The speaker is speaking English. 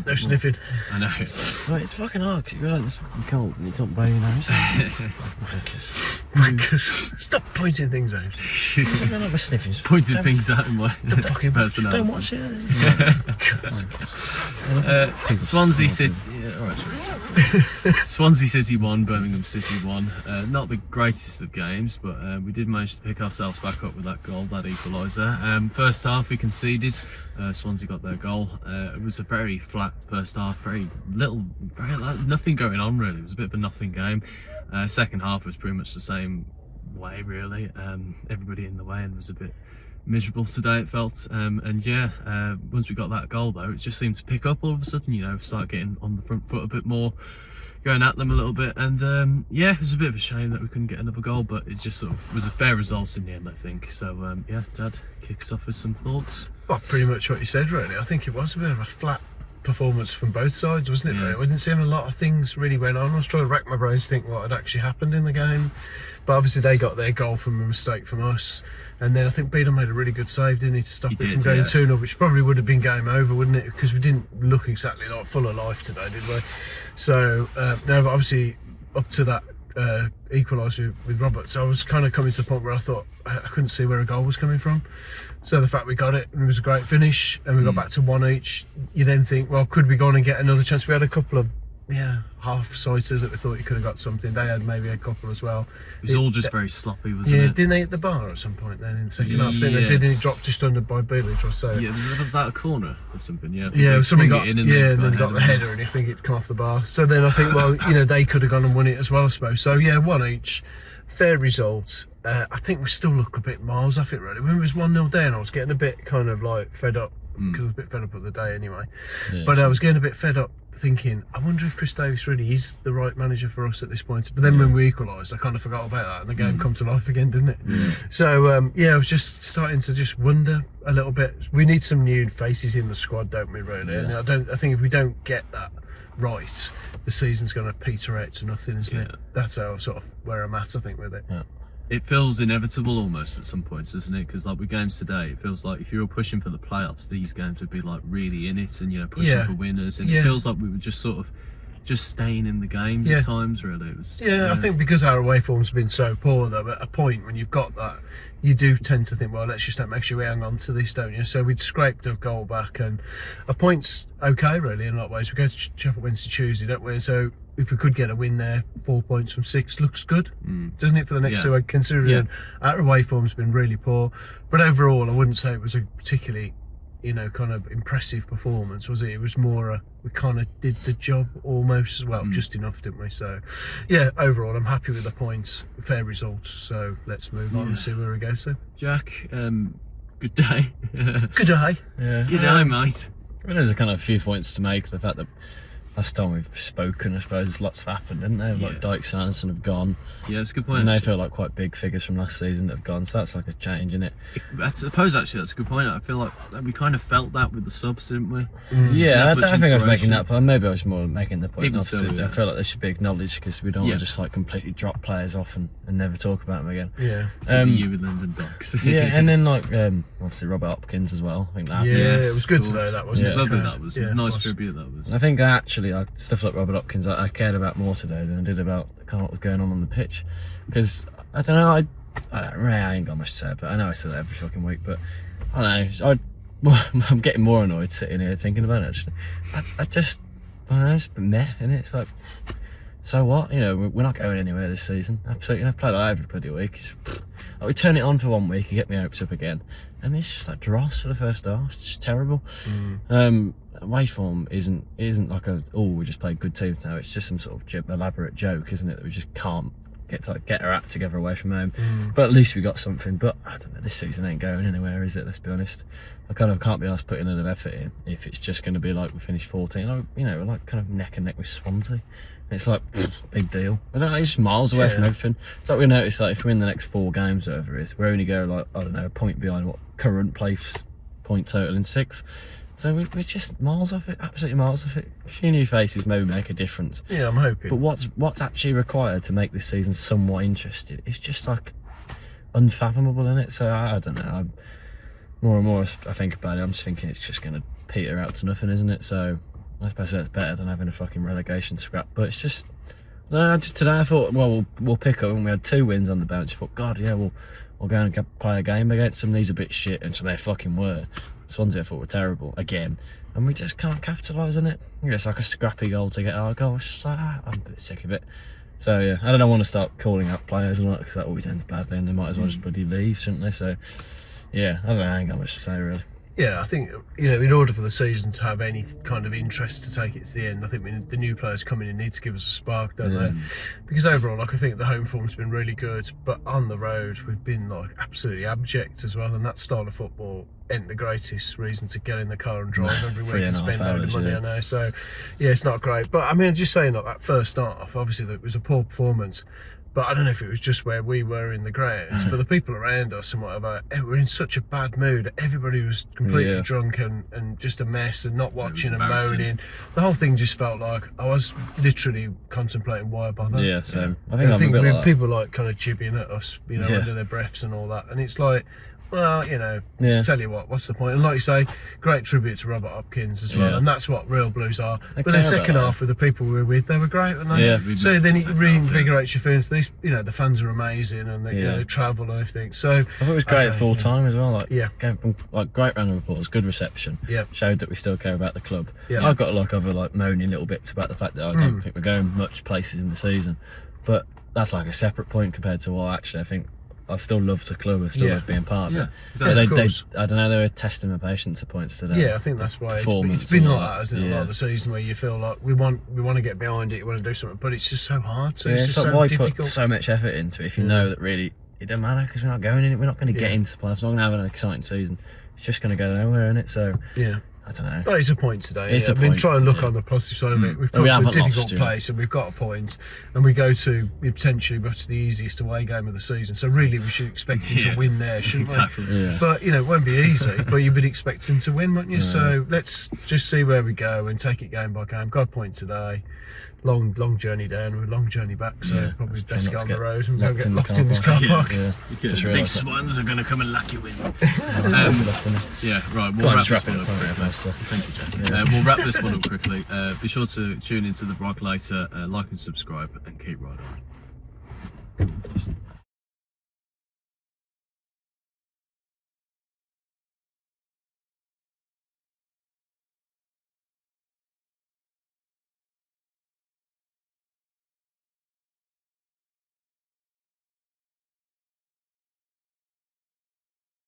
No sniffing. I know. Well, it's fucking hard because you're like, it's fucking cold and you can't blow your nose. Because stop pointing things out. I don't have a sniffing. Pointing things out in my personality. Don't watch it. Swansea City. Yeah, all right, sure. Swansea City won, Birmingham City won. Not the greatest of games, but we did manage to pick ourselves back up with that goal, that equaliser. First half we conceded. Swansea got their goal. It was a very flat first half, very nothing going on really. It was a bit of a nothing game. Second half was pretty much the same way really. Everybody in the way and was a bit miserable today, it felt. And yeah, once we got that goal though, it just seemed to pick up all of a sudden, you know, start getting on the front foot a bit more, going at them a little bit. And yeah, it was a bit of a shame that we couldn't get another goal, but it just sort of was a fair result in the end, I think. So yeah, Dad, kick us off with some thoughts. Well, pretty much what you said really. I think it was a bit of a flat performance from both sides, wasn't it? Yeah. Really? We didn't see a lot of things really went on. I was trying to rack my brains to think what had actually happened in the game, but obviously they got their goal from a mistake from us, and then I think Beadle made a really good save, didn't he, to stop it from going 2-0, which probably would have been game over, wouldn't it, because we didn't look exactly like full of life today, did we? So no, but obviously up to that equaliser with Roberts, I was kind of coming to the point where I thought I couldn't see where a goal was coming from. So the fact we got it, and it was a great finish, and we got back to one each, you then think, well, could we go on and get another chance? We had a couple of half-sighters that we thought you could have got something. They had maybe a couple as well. It was all just very sloppy, wasn't it? Yeah, didn't they hit the bar at some point then in the second half? I think they did, and it dropped just under by Beadle, or so. Yeah, was that a corner or something? Yeah, somebody got it in and then got the header, and I think it come off the bar. So then I think, well, you know, they could have gone and won it as well, I suppose. So yeah, one each, fair result. I think we still look a bit miles off it really. When it was 1-0 down, I was getting a bit kind of like fed up, because I was a bit fed up of the day anyway. Yeah, but I was getting a bit fed up thinking, I wonder if Chris Davis really is the right manager for us at this point. But then when we equalised, I kind of forgot about that, and the game come to life again, didn't it? Yeah. So yeah, I was just starting to just wonder a little bit. We need some new faces in the squad, don't we, really? Yeah. And I think if we don't get that right, the season's going to peter out to nothing, isn't it? That's how sort of where I'm at, I think, with it. Yeah. It feels inevitable almost at some points, doesn't it? Because like with games today, it feels like if you were pushing for the playoffs, these games would be like really in it, and you know, pushing for winners. And it feels like we were just sort of just staying in the games at times. Really, it was. Yeah, I think because our away form's been so poor, though, at a point when you've got that, you do tend to think, well, let's just make sure we hang on to this, don't you? So we'd scraped a goal back, and a point's okay, really, in a lot of ways. We go to Sheffield Wednesday Tuesday, don't we? So if we could get a win there, 4 points from 6 looks good, doesn't it, for the next 2, considering our away form's been really poor. But overall, I wouldn't say it was a particularly, you know, kind of impressive performance, was it? It was more we kind of did the job almost, well, just enough, didn't we? So yeah, overall I'm happy with the points, fair results. So let's move on and see where we go to. Jack, good day. Good day. Yeah. Good day, mate. I mean, there's a kind of few points to make. The fact that last time we've spoken, I suppose lots have happened, didn't they? Like Dykes and Anderson have gone. Yeah, it's a good point. And they feel like quite big figures from last season that have gone, so that's like a change, isn't it? I suppose actually that's a good point. I feel like we kind of felt that with the subs, didn't we? Yeah, I don't think I was making that point. Maybe I was more making the point. Even still, I feel like they should be acknowledged, because we don't want to just like completely drop players off and never talk about them again. Yeah. You and London Dykes. Yeah, and then like obviously Robert Hopkins as well. I think that. Yeah, it was good today. That was. It was lovely. That was. It was a nice tribute. That was. I think actually stuff like Robert Hopkins I cared about more today than I did about kind of what was going on the pitch, because I don't know, I ain't got much to say, but I know I say that every fucking week, but I don't know, I'm getting more annoyed sitting here thinking about it actually. I don't know, it's a bit meh, innit? It's like, so what, you know, we're not going anywhere this season, absolutely. I've played like every bloody week. We turn it on for 1 week and get my hopes up again, and it's just like dross for the first half. It's just terrible. Away form isn't like we just played good teams now. It's just some sort of elaborate joke, isn't it, that we just can't get our act together away from home. But at least we got something. But I don't know, this season ain't going anywhere, is it? Let's be honest. I kind of can't be asked putting enough effort in if it's just going to be like we finished 14. Like, you know, we're like kind of neck and neck with Swansea. It's like big deal. I don't know, it's just miles away from everything. It's like we notice, like if we win the next 4 games, or whatever it is, we only go like, I don't know, a point behind what current place point total in 6th. So we're just miles off it, absolutely miles off it. A few new faces maybe make a difference. Yeah, I'm hoping. But what's actually required to make this season somewhat interesting is just like unfathomable, in it. So I don't know. More and more I think about it, I'm just thinking it's just going to peter out to nothing, isn't it? So I suppose that's better than having a fucking relegation scrap. But it's just, no, just today I thought, well, we'll pick up, and we had 2 wins on the bench. I thought, God, yeah, we'll go and play a game against them. These are a bit shit, and so they fucking were. Swansea I thought were terrible again, and we just can't capitalise on it. It's like a scrappy goal to get our goal. It's just like, I'm a bit sick of it. So yeah, I don't want to start calling out players and all that, because that always ends badly, and they might as well just bloody leave, shouldn't they? So yeah, I don't know, I ain't got much to say really. Yeah, I think, in order for the season to have any kind of interest to take it to the end, I think the new players coming in need to give us a spark, don't they? Because overall, I think the home form's been really good, but on the road we've been absolutely abject as well, and that style of football ain't the greatest reason to get in the car and drive every week and spend a load of money, I know. So yeah, it's not great. But I mean, just saying that first half, obviously it was a poor performance. But I don't know if it was just where we were in the ground, but the people around us and whatever, were in such a bad mood. Everybody was completely drunk and just a mess, and not watching and moaning. The whole thing just felt like I was literally contemplating why I bother. Yeah, same. I think people kind of jibbing at us, under their breaths and all that. And it's like, well, tell you what's the point? And like you say, great tribute to Robert Hopkins as well, and that's what real Blues are. But the second half with the people we were with, they were great, weren't they? Yeah. So then it reinvigorates your feelings. These, the fans are amazing, and they travel and everything. So I thought it was great at full time as well. Gave them, great round of applause, good reception. Yeah. Showed that we still care about the club. Yeah. I've got other moaning little bits about the fact that I don't think we're going much places in the season, but that's a separate point compared to what actually I think. I still love the club and still love being part of it. Exactly. I don't know, they were testing my patience at points today. Yeah, I think that's why it's been like that, hasn't it? A lot of the season where you feel like we want to get behind it, you want to do something, but it's just so hard. So it's just so why difficult. Put so much effort into it if you know that really it doesn't matter, because we're not going in it. We're not going to get into playoffs. We're not going to have an exciting season. It's just going to go nowhere, isn't it? So yeah. I don't know. But it's a point today. It's a I've been point, trying to look on the positive side of it. We've come to a difficult place, and we've got a point, and we go to potentially what's the easiest away game of the season. So really, we should expect him to win there, shouldn't we? Yeah. But it won't be easy. But you'd be expecting to win, wouldn't you? So let's just see where we go and take it game by game. Got a point today. Long journey down, a long journey back. So probably best to get on the road and go get locked in this car park. Big Swans are going to come and lock you in. Yeah, right. We'll wrap this one up quickly. Thank you, Jack. We'll wrap this one up quickly. Be sure to tune into the vlog later, like and subscribe, and keep right on.